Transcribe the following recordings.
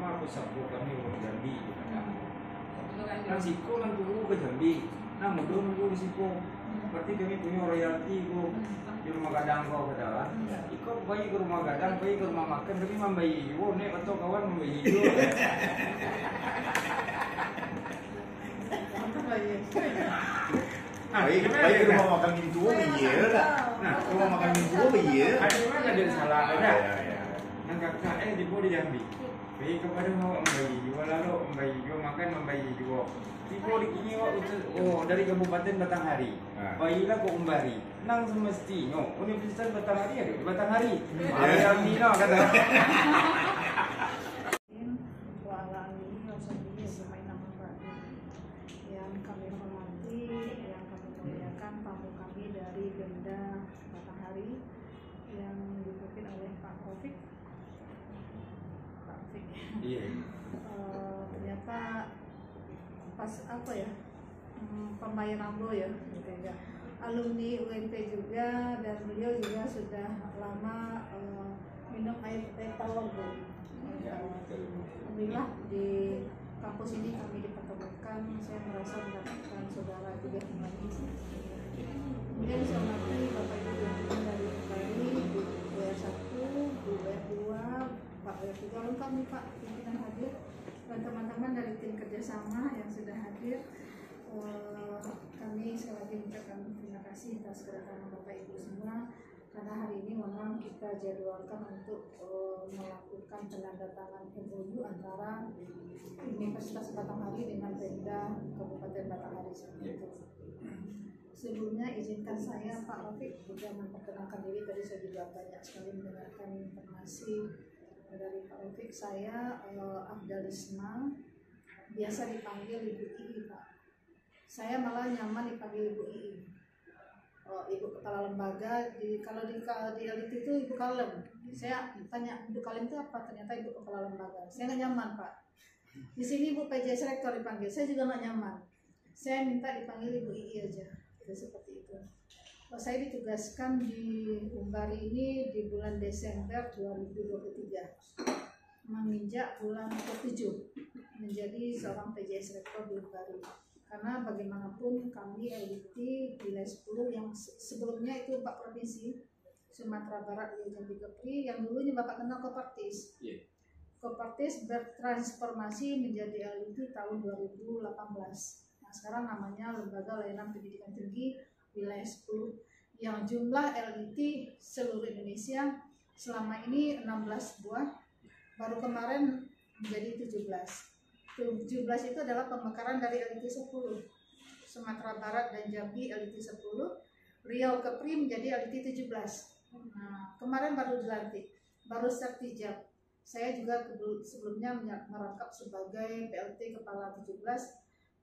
mah aku sapu kami ke Jambi kan siko kan dulu ke Jambi nah mundur ke siko berarti kami punya royalti ku di rumah gadang kau kata iko bayi ke rumah gadang bayi ke rumah makan tapi membayi wo nek atau kawan membayi hidup baik ke rumah makan mintu iya nah rumah makan mintu iya ada mana ada salah ada yang kakak di bawah di Jambi bayi kepada mau membayi jiwa lalu membayi jiwa makan membayi jiwa di bawah di kini dari Kabupaten Batanghari bayilah kok umbari nang semestinya Universitas Batanghari ada di Batanghari Jambi no kata yang kami hormati, yang kami muliakan tamu kami dari Benda Batanghari yang dipimpin oleh Pak Taufik. iya Ternyata pas apa ya pembayar Rambo ya, gitu ya. Alumni UNP juga dan beliau juga sudah lama minum air tawar Bu. Alhamdulillah di kampus ini kami dipertemukan, saya merasa mendapatkan saudara juga kembali. Kemudian saya mengerti Bapak Ibu gabungan dari PKRI, Bu WR1, Bu WR2, Pak WR3, lengkap nih Pak pimpinan hadir dan teman-teman dari tim kerjasama yang sudah hadir. Kami sekali lagi mengucapkan terima kasih atas kedatangan Bapak Ibu semua karena hari ini memang kita jadwalkan untuk melakukan penandatangan MOU antara Universitas Batanghari dengan Pemda Kabupaten Batanghari seperti itu. Sebelumnya izinkan saya Pak Rafiq juga memperkenalkan diri. Tadi saya juga banyak sekali mendengarkan informasi dari Pak Rafiq. Saya Afdalisma, biasa dipanggil Ibu Ii Pak. Saya malah nyaman dipanggil Ibu Ii. Ibu kepala lembaga kalau di elit itu Ibu Kalem. Saya tanya Ibu Kalem itu apa? Ternyata Ibu kepala lembaga. Saya nggak nyaman Pak. Di sini Ibu PJS Rektor dipanggil. Saya juga nggak nyaman. Saya minta dipanggil Ibu Ii aja. Itu seperti itu. Saya ditugaskan di Umbari ini di bulan Desember 2023 menginjak bulan ke-7 menjadi seorang PJS Rektor di Umbari. Karena bagaimanapun kami LIT wilayah 10 yang sebelumnya itu 4 provinsi Sumatera Barat, Jambi, Kepri, yang dulunya Bapak kenal Kopartis. Kopartis bertransformasi menjadi LIT tahun 2018. Nah, sekarang namanya Lembaga Layanan Pendidikan Tinggi wilayah 10 yang jumlah LIT seluruh Indonesia selama ini 16 buah, baru kemarin menjadi 17 itu adalah pemekaran dari LIT 10 Sumatera Barat dan Jambi LIT 10, Riau Kepri menjadi LIT 17. Nah, kemarin baru dilantik, baru sertijab. Saya juga sebelumnya merangkap sebagai PLT Kepala 17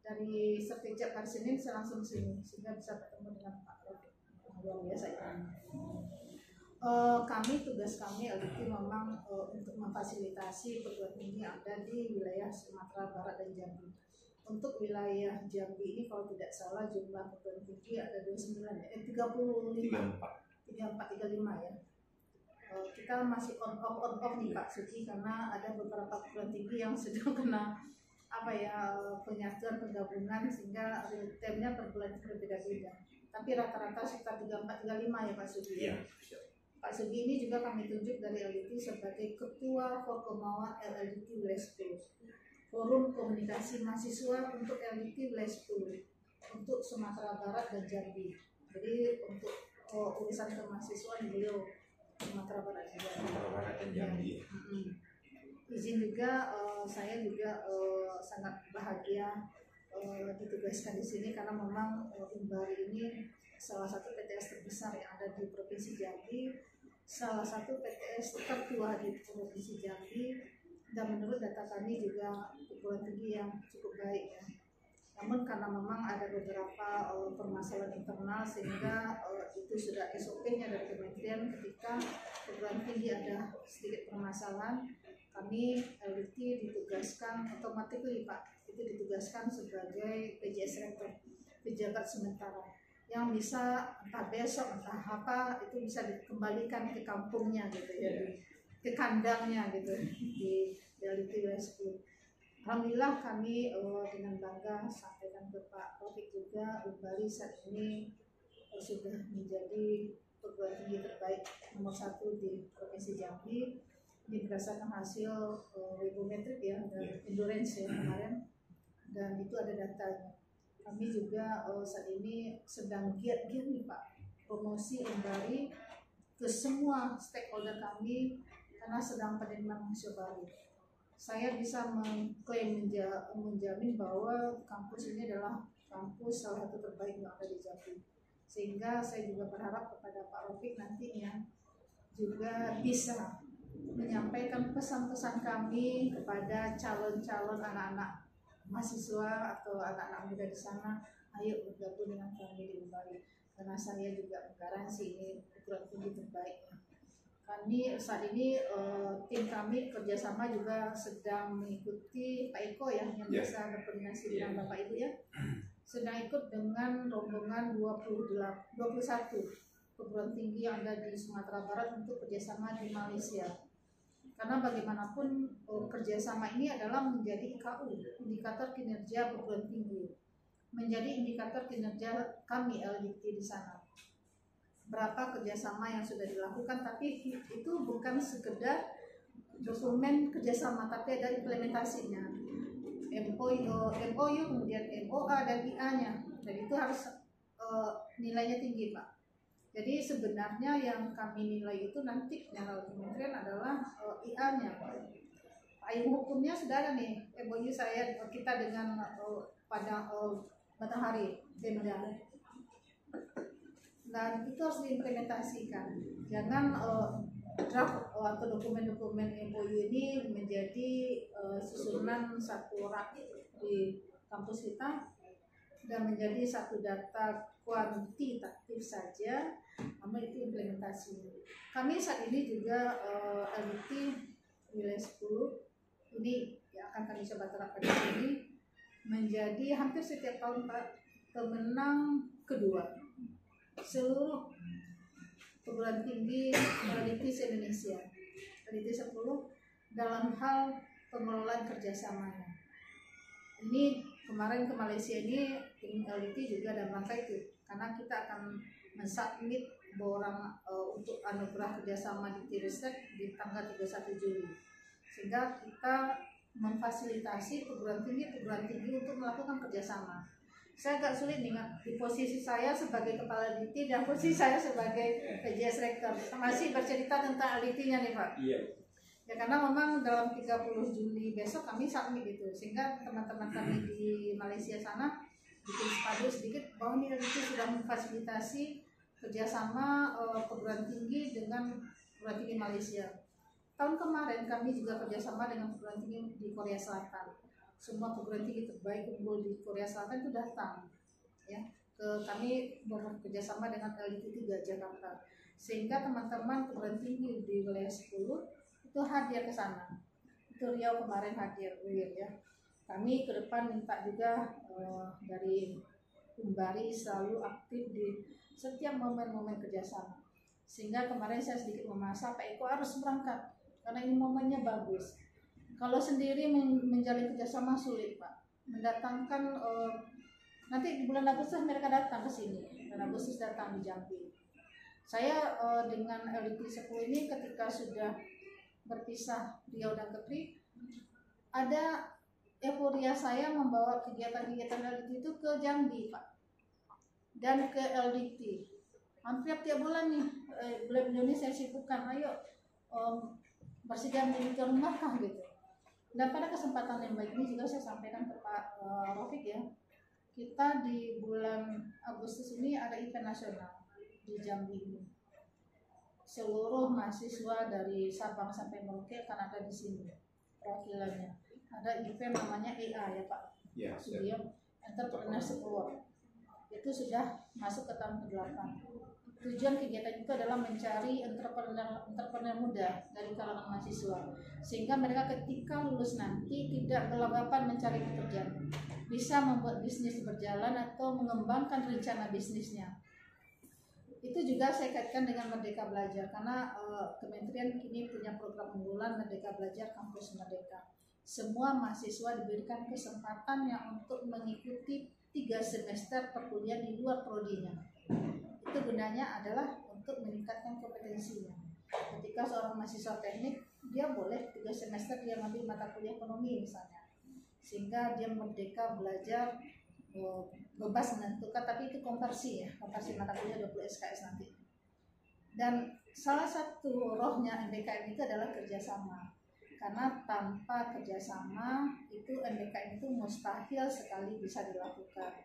dari sertijab hari Senin saya langsung sini sehingga bisa ketemu dengan Pak Rafiq. Luar biasa ya. Tugas kami LIT memang untuk memfasilitasi perguruan tinggi yang ada di wilayah Sumatera Barat dan Jambi. Untuk wilayah Jambi ini kalau tidak salah jumlah perguruan tinggi ada 35 ya. Kita masih on off nih Pak Suci karena ada beberapa perguruan tinggi yang sedang kena penyatuan penggabungan sehingga real time-nya per bulan berbeda-beda. Tapi rata-rata sekitar 34-35 ya Pak Suci. Iya. Pak Sugi ini juga kami tunjuk dari LIT sebagai Ketua Forkomawa LIT Wilayah 10, Forum Komunikasi Mahasiswa untuk LIT Wilayah 10 untuk Sumatera Barat dan Jambi. Jadi untuk urusan kemahasiswaan beliau Sumatera Barat dan Jambi. Izin juga saya juga sangat bahagia ditugaskan di sini karena memang Umbari ini salah satu PTS terbesar yang ada di Provinsi Jambi, salah satu PTS tertua di Provinsi Jambi, dan menurut data kami juga perguruan tinggi yang cukup baik ya. Namun karena memang ada beberapa permasalahan internal sehingga itu sudah SOP-nya dari kementerian ketika perguruan tinggi ada sedikit permasalahan, kami LIT ditugaskan otomatis Pak, itu ditugaskan sebagai PJS Rektor, pejabat sementara yang bisa entah besok entah apa itu bisa dikembalikan ke kampungnya gitu ya, ke kandangnya gitu di Reality wilayah 10. Alhamdulillah kami dengan bangga sampaikan ke Pak Taufik juga, Umbari saat ini sudah menjadi perguruan tinggi terbaik nomor 1 di Provinsi Jambi. Ini berdasarkan hasil webometrik ya, dan endurance ya kemarin, dan itu ada datanya. Kami juga saat ini sedang giat-giat nih Pak, promosi Umbari ke semua stakeholder kami karena sedang penerimaan mahasiswa baru. Saya bisa mengklaim menjamin bahwa kampus ini adalah kampus salah satu terbaik yang ada di Jambi. Sehingga saya juga berharap kepada Pak Rafiq nantinya juga bisa menyampaikan pesan-pesan kami kepada calon-calon anak-anak mahasiswa atau anak-anak muda di sana, ayo bergabung dengan kami di Umbari. Karena saya juga menggaransi ini perguruan tinggi terbaik. Kami saat ini tim kami kerjasama juga sedang mengikuti Pak Eko yang bisa berkoordinasi dengan Bapak Ibu ya, sedang ikut dengan rombongan 21 perguruan tinggi yang ada di Sumatera Barat untuk kerjasama di Malaysia. Karena bagaimanapun kerjasama ini adalah menjadi IKU, indikator kinerja perguruan tinggi, menjadi indikator kinerja kami LDT di sana. Berapa kerjasama yang sudah dilakukan, tapi itu bukan sekedar dokumen kerjasama, tapi ada implementasinya, MOU kemudian MOA dan IA-nya, dan itu harus nilainya tinggi Pak. Jadi sebenarnya yang kami nilai itu nanti yang kementerian adalah IA-nya Pak. Payung hukumnya sudah ada nih, MOU kita dengan Matahari Pemda. Dan itu harus diimplementasikan. Jangan draft atau dokumen-dokumen MOU ini menjadi susunan satu rak di kampus kita dan menjadi satu data kuantitatif saja, namun itu implementasi. Kami saat ini juga LDT wilayah 10 ini yang akan kami coba terapkan di sini menjadi hampir setiap tahun Pak pemenang kedua seluruh perguruan tinggi LDT se-Indonesia, LDT 10 dalam hal pengelolaan kerjasamanya. Ini kemarin ke Malaysia ini tim LDT juga dalam rangka itu, karena kita akan mensubmit borang untuk anugerah kerjasama di Tiristek di tanggal 31 Juli, sehingga kita memfasilitasi perguruan tinggi untuk melakukan kerjasama. Saya agak sulit nih di posisi saya sebagai kepala LDT dan posisi saya sebagai PJS Rektor masih bercerita tentang LDT-nya nih Pak. Iya. Ya karena memang dalam 30 Juli besok kami submit itu, sehingga teman-teman kami di Malaysia sana bikin spadu sedikit bahwa ini LDT sudah memfasilitasi kerjasama perguruan tinggi dengan perguruan tinggi Malaysia. Tahun kemarin kami juga kerjasama dengan perguruan tinggi di Korea Selatan. Semua perguruan tinggi terbaik unggul di Korea Selatan itu datang ya ke kami bekerjasama dengan LDT 3 Jakarta, sehingga teman-teman perguruan tinggi di wilayah 10 itu hadir ke sana. Itu Riau kemarin hadir ya. Kami ke depan minta juga dari Umbari selalu aktif di setiap momen-momen kerjasama, sehingga kemarin saya sedikit memasak Pak Eko harus berangkat karena ini momennya bagus. Kalau sendiri menjalin kerjasama sulit Pak, mendatangkan nanti di bulan Agustus mereka datang ke sini, bulan Agustus datang di Jambi. Saya dengan LDT 10 ini ketika sudah berpisah Riau dan Kepri, ada euforia saya membawa kegiatan-kegiatan LDT itu ke Jambi Pak, dan ke LDT. Hampir tiap bulan nih, bulan ini saya sibukkan, ayo bersedia menjadi rumah kah gitu. Dan pada kesempatan yang baik ini juga saya sampaikan ke Pak Rafiq ya, kita di bulan Agustus ini ada event nasional di Jambi ini. Seluruh mahasiswa dari Sabang sampai Merauke akan ada di sini perwakilannya. Ada event namanya EA ya Pak, Studio Entrepreneurship Award. Itu sudah masuk ke tahun ke-8. Tujuan kegiatan itu adalah mencari entrepreneur muda dari kalangan mahasiswa, sehingga mereka ketika lulus nanti tidak gelagapan mencari pekerjaan, bisa membuat bisnis berjalan atau mengembangkan rencana bisnisnya. Itu juga saya kaitkan dengan Merdeka Belajar, karena kementerian kini punya program unggulan Merdeka Belajar Kampus Merdeka. semua mahasiswa diberikan kesempatan yang untuk mengikuti 3 semester perkuliahan di luar prodinya. Itu gunanya adalah untuk meningkatkan kompetensinya. Ketika seorang mahasiswa teknik, dia boleh 3 semester dia ngambil mata kuliah ekonomi misalnya, sehingga dia merdeka belajar, bebas menentukan, tapi itu konversi ya, konversi mata kuliah 20 SKS nanti. Dan salah satu rohnya MBKM itu adalah kerjasama, karena tanpa kerjasama itu MBKM itu mustahil sekali bisa dilakukan.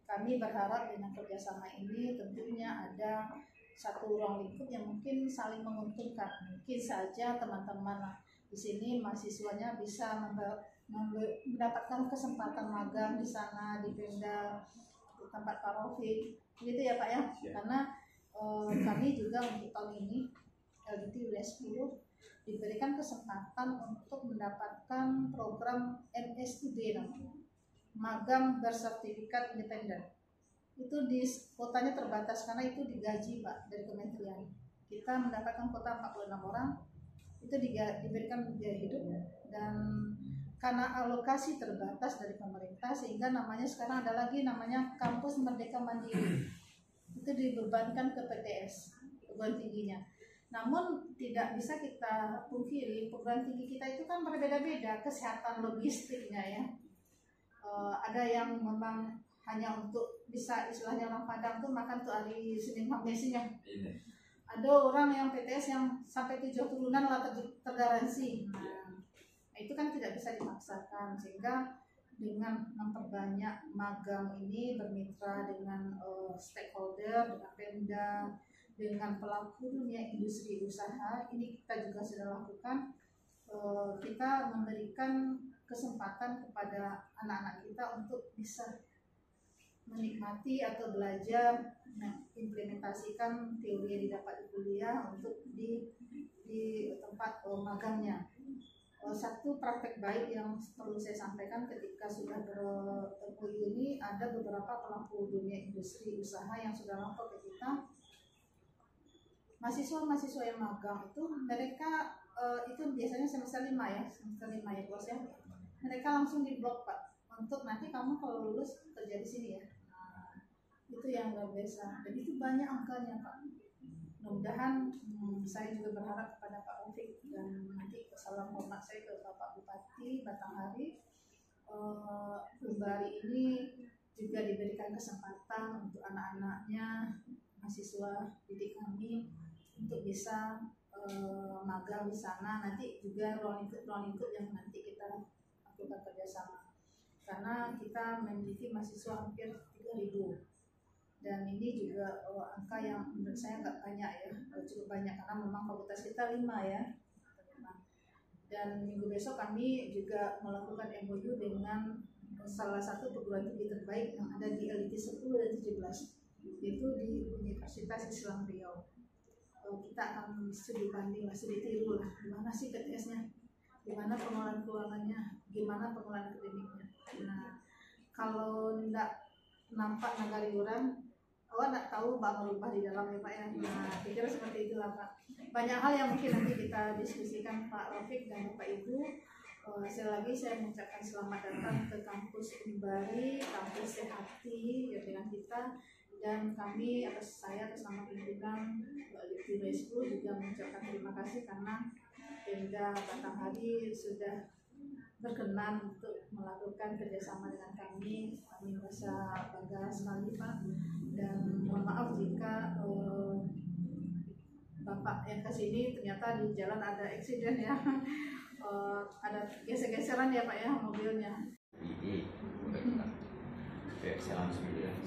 Kami berharap dengan kerjasama ini tentunya ada satu ruang lingkup yang mungkin saling menguntungkan. Mungkin saja teman-teman di sini mahasiswanya bisa mendapatkan kesempatan magang di sana, di Pemda, di tempat Pak Raufik, gitu ya Pak ya. Karena kami juga untuk tahun ini LDT Wilayah 10 diberikan kesempatan untuk mendapatkan program MSIB namanya, magang bersertifikat independen. Itu di kotanya terbatas karena itu digaji Pak dari kementerian. Kita mendapatkan kota 46 orang, itu diberikan biaya hidup, dan karena alokasi terbatas dari pemerintah sehingga namanya sekarang ada lagi namanya Kampus Merdeka Mandiri. Itu dibebankan ke PTS, perguruan tingginya. Namun tidak bisa kita pungkiri perguruan tinggi kita itu kan berbeda-beda kesehatan logistiknya ya. Ada yang memang hanya untuk bisa istilahnya orang Padang tuh makan tuh hari Senin Kamisnya. Ada orang yang PTS yang sampai 7 turunan lah tergaransi. Nah, itu kan tidak bisa dipaksakan, sehingga dengan memperbanyak magang ini bermitra dengan stakeholder, dengan Pemda, dengan pelaku dunia industri usaha, ini kita juga sudah lakukan. Kita memberikan kesempatan kepada anak-anak kita untuk bisa menikmati atau belajar mengimplementasikan teori yang didapat di kuliah untuk di tempat magangnya. Satu praktek baik yang perlu saya sampaikan ketika sudah ber-MOU ini, ada beberapa pelaku dunia industri usaha yang sudah lapor ke kita. Mahasiswa yang magang itu mereka itu biasanya semester 5 ya bos ya. Mereka langsung diblok Pak, untuk nanti kamu kalau lulus kerja di sini ya. Nah, itu yang luar biasa, dan itu banyak angkanya Pak. Mudah-mudahan saya juga berharap kepada Pak Raufik dan nanti salam hormat saya ke Bapak Bupati Batanghari, Umbari ini juga diberikan kesempatan untuk anak-anaknya mahasiswa didik kami untuk bisa magang di sana. Nanti juga ruang lingkup yang nanti kita lakukan kerjasama, karena kita memiliki mahasiswa hampir 3.000. Dan ini juga angka yang menurut saya nggak banyak ya, cukup banyak karena memang fakultas kita 5 ya. Dan minggu besok kami juga melakukan MOU dengan salah satu perguruan tinggi terbaik yang ada di LIT 10 dan 17, yaitu di Universitas Islam Riau. Kita akan studi banding, studi tiru lah, gimana sih PTS-nya, gimana pengelolaan keuangannya, gimana pengelolaan akademiknya. Nah, kalau tidak nampak nagari orang, awak nak tahu Pak merubah di dalam ya Pak ya. Nah, kira seperti itulah Pak. Banyak hal yang mungkin nanti kita diskusikan Pak Raufik dan Bapak Ibu. Sekali lagi saya mengucapkan selamat datang ke kampus Umbari, kampus Sehati ya dengan kita, dan kami atas nama pimpinan Wilayah 10 juga mengucapkan terima kasih karena Pemda Batanghari sudah berkenan untuk melakukan kerjasama dengan kami. Kami merasa bangga sekali Pak, dan mohon maaf jika Bapak yang kesini ternyata di jalan ada eksiden ya. Ada geser-geseran ya Pak ya mobilnya.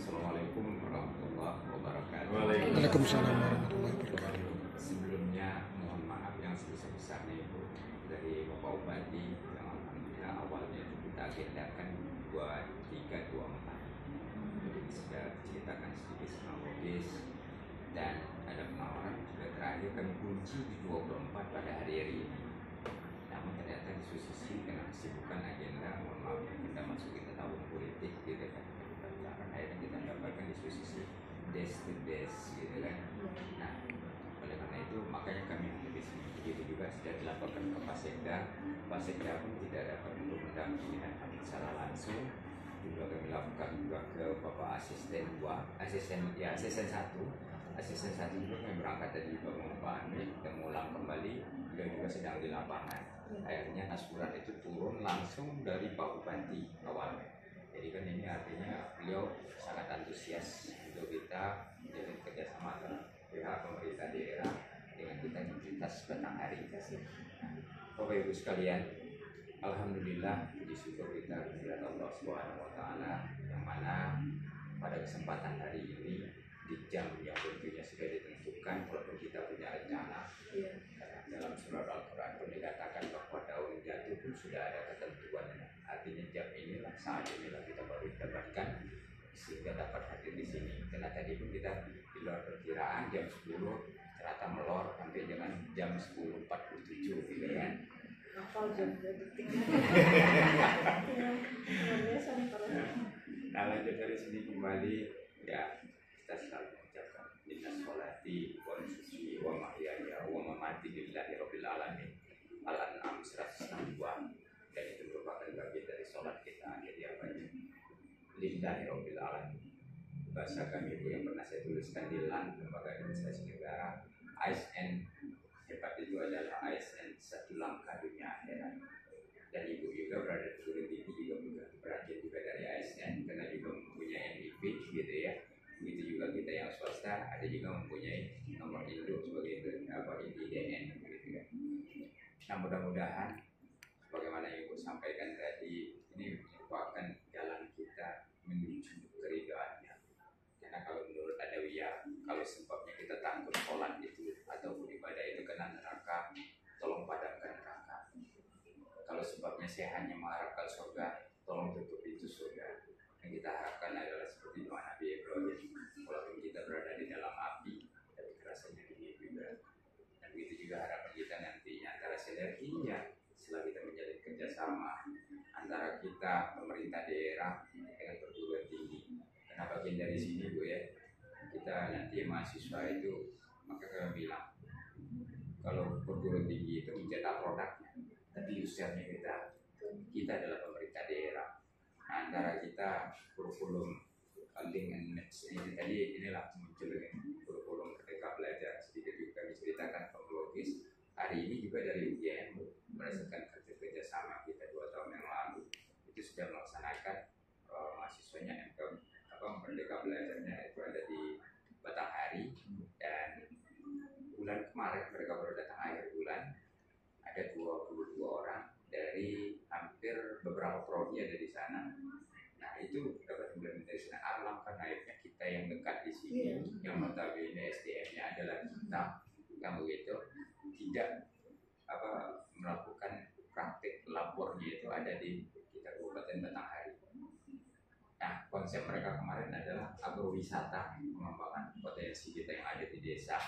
Assalamualaikum warahmatullahi wabarakatuh. Waalaikumsalam warahmatullahi wabarakatuh. Sebelumnya mohon maaf yang sebesar-besarnya Ibu dari Bapak Bupati yang alhamdulillah awalnya itu kita agendakan 23-24. Jadi sudah ceritakan sedikit kronologis dan ada penawaran juga terakhir kami kunci di 24 pada hari ini. Namun ternyata di sisi karena kesibukan agenda, mohon maaf kita masuk kita tahun politik gitu kan, akhirnya kita dapatkan di sisi desk to desk gitu kan. Nah, oleh karena itu makanya kami di sini begitu juga sudah dilaporkan ke Pak Sekda Pak Sekda pun tidak dapat untuk mendampingi dan kami secara langsung. Juga kami lakukan juga ke Bapak asisten 2, asisten 1. Asisten 1 juga kami berangkat dari Bangun Pak Amir, kita mengulang kembali, beliau juga sedang di lapangan. Akhirnya asuran itu turun langsung dari Pak Bupati awalnya. Jadi kan ini artinya beliau sangat antusias untuk kita menjalin kerjasama antara pihak pemerintah daerah dengan kita Universitas Batanghari. Bapak Ibu sekalian, alhamdulillah puji syukur kita kepada Allah Subhanahu wa taala yang mana pada kesempatan hari ini di jam yang tentunya sudah ditentukan walaupun kita punya rencana. Karena dalam surat Al-Qur'an pun dikatakan bahwa daun jatuh pun sudah ada ketentuan. Artinya jam inilah, saat inilah kita baru dapatkan sehingga dapat hadir di sini. Karena tadi pun kita di luar perkiraan jam 10 ternyata melor sampai dengan jam 10.47 gitu kan. Hafal jam detik. Luar biasa nih para. Nah lanjut dari sini kembali ya, kita selalu mengucapkan inna sholati wa nusuki wa mahyaya wa mamati lillahi rabbil alamin. Al-An'am 162. Dan itu merupakan bagian dari sholat kita. Jadi apa ini? Lillahi rabbil alamin. Bahasa kami itu yang pernah saya tuliskan di LAN, Lembaga Administrasi Negara, ASN hebat itu adalah ASN satu langkah dunia akhirat. Dan ibu juga berada di perguruan tinggi juga berada juga dari ASN karena juga mempunyai NIP gitu ya. Begitu juga kita yang swasta ada juga mempunyai nomor induk sebagai IDN gitu ya. Nah mudah-mudahan bagaimana ibu sampaikan tadi ini merupakan jalan kita menuju keridhaannya. Karena kalau menurut Adawiyah, kalau sebabnya kita takut sholat itu ataupun ibadah itu kena neraka, tolong padamkan neraka. Kalau sebabnya saya hanya mengharapkan surga, tolong tutup pintu surga. Yang kita harapkan adalah seperti doa Nabi Ibrahim, walaupun kita berada di dalam api, tapi rasanya dingin juga. Dan begitu juga harapan kita nantinya antara sinerginya setelah kita menjalin kerjasama antara kita pemerintah daerah dengan perguruan tinggi. Karena bagian dari sini Bu ya, kita nanti mahasiswa itu maka kami bilang kalau perguruan tinggi itu mencetak produknya, tapi usernya kita adalah pemerintah daerah. Nah, antara kita kurikulum link and match ini tadi inilah muncul kurikulum Merdeka Belajar sedikit juga kami ceritakan kronologis. Hari ini juga dari UGM berdasarkan kerja sama kita 2 tahun yang lalu itu sudah melaksanakan mahasiswanya Merdeka Belajarnya itu ada di Batanghari, dan bulan kemarin mereka baru datang akhir bulan ada 22 orang dari hampir beberapa prodi ada di sana. Nah itu dapat implementasi. Alangkah naiknya kita yang dekat di sini, yang notabene SDM-nya adalah kita, yang begitu tidak melakukan praktik labornya itu ada di kita Kabupaten Batanghari. Nah konsep mereka kemarin adalah agrowisata, pengembangan potensi kita yang ada di desa.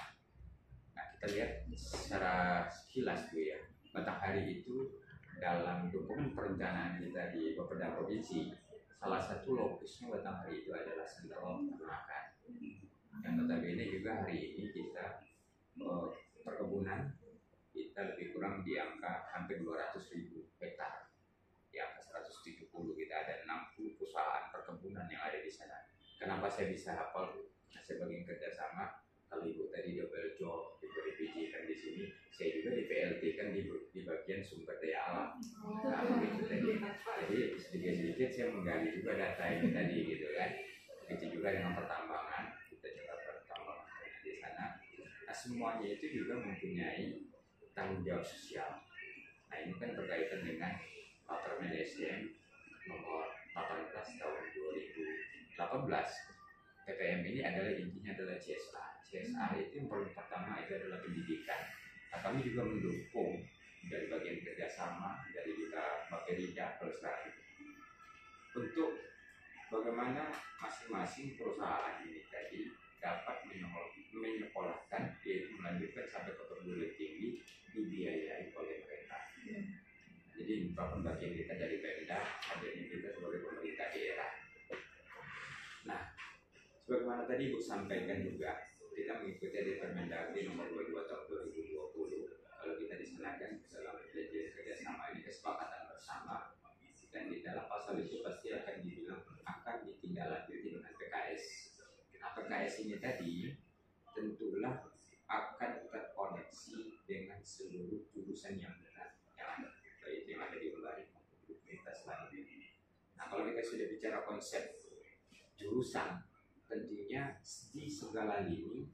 Nah kita lihat secara sekilas Bu ya, Batanghari itu dalam dokumen perencanaan kita di Bapeda Provinsi, salah satu lokusnya Batanghari itu adalah sentral peternakan. Yang notabene juga hari ini kita perkebunan kita lebih kurang di angka hampir 200.000 hektar. Di angka 170 kita ada 60 perusahaan perkebunan yang ada di sana. Kenapa saya bisa hafal? Nah, saya bagian kerjasama. Kalau ibu tadi double job, ibu di PJ kan di sini, saya juga di PLT kan di bagian sumber daya alam. Nah, begitu tadi. Jadi sedikit-sedikit saya menggali juga data ini tadi gitu kan. Begitu juga dengan pertambangan, kita juga pertambangan di sana. Nah semuanya itu juga mempunyai tanggung jawab sosial. Nah ini kan berkaitan dengan Permen SDM nomor 18 tahun 2018. PPM ini adalah intinya adalah CSA. CSA itu yang paling pertama itu adalah pendidikan. Nah, kami juga mendukung dari bagian kerjasama dari kita Baperindo Pelestari untuk bagaimana masing-masing perusahaan ini tadi dapat menyekolahkan, yaitu melanjutkan sampai ke perguruan tinggi dibiayai oleh mereka. Jadi merupakan bagian kita dari Pemda, hadirnya kita sebagai pemerintah daerah. Nah, sebagaimana tadi Ibu sampaikan juga, kita mengikuti dari Permendagri nomor 22 tahun 2020. Kalau kita disenangkan dalam belajar kerjasama ini proposal itu pasti akan dibilang akan ditindaklanjuti dengan PKS. Nah, PKS ini tadi tentulah akan terkoneksi dengan seluruh jurusan yang benar yang ada, baik yang ada di Undari maupun universitas lain. Nah, kalau kita sudah bicara konsep jurusan, tentunya di segala lini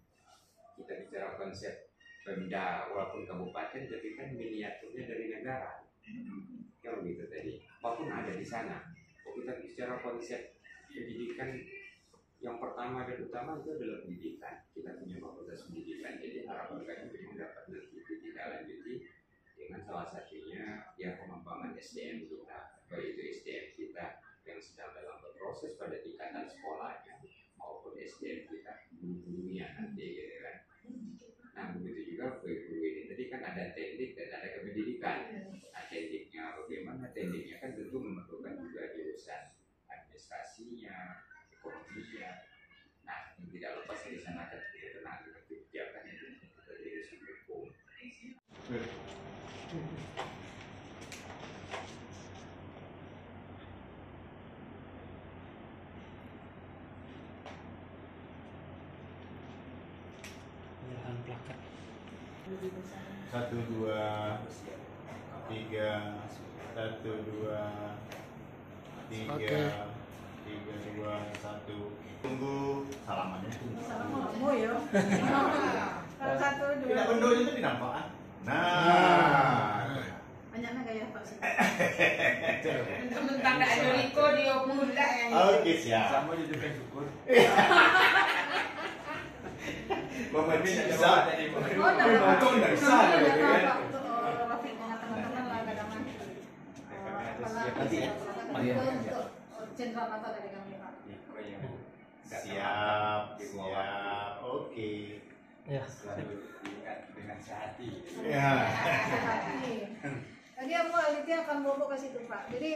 kita bicara konsep Pemda walaupun kabupaten, tapi kan miniaturnya dari negara. Kalau gitu tadi, apapun ada di sana. Kalau kita bicara konsep pendidikan, yang pertama dan utama itu adalah pendidikan. Kita punya fakultas pendidikan, jadi harapan kami memang dapat nanti ditindaklanjuti dengan salah satunya ya pengembangan SDM kita, baik itu SDM kita yang sedang dalam berproses pada tingkatan sekolahnya maupun SDM kita gurunya nanti, gitu kan. Nah, begitu juga guru ini tadi kan ada teknik dan ada kependidikan. Nah, tekniknya bagaimana? Tekniknya kan tentu memerlukan juga jurusan administrasinya, ekonominya. Nah, yang tidak lepas dari sana kan kita kenal dengan kebijakan yang kita dari hukum. Plakat. 1, 2, 3, 1, 2, 3, 2, 1. Tunggu salamannya. Salamu ya. Kalau 1, 2. Tidak bendul itu dinampakkan. Nah. Banyaknya gaya Pak sih. Mentang tak ada Riko dia muda yang Oke, siap. Sama juga kan syukur. Bapak ini Bisa bisa. tadi. Oh, Untung nggak bisa. Rafiq dengan teman-teman lah kadang-kadang. Iya. Untuk jenderal mata dari kami Pak. Siap, siap. Oke. Ya. Selalu diingat dengan sehati. Ya. Tadi aku Alitia akan bawa ke situ Pak. Jadi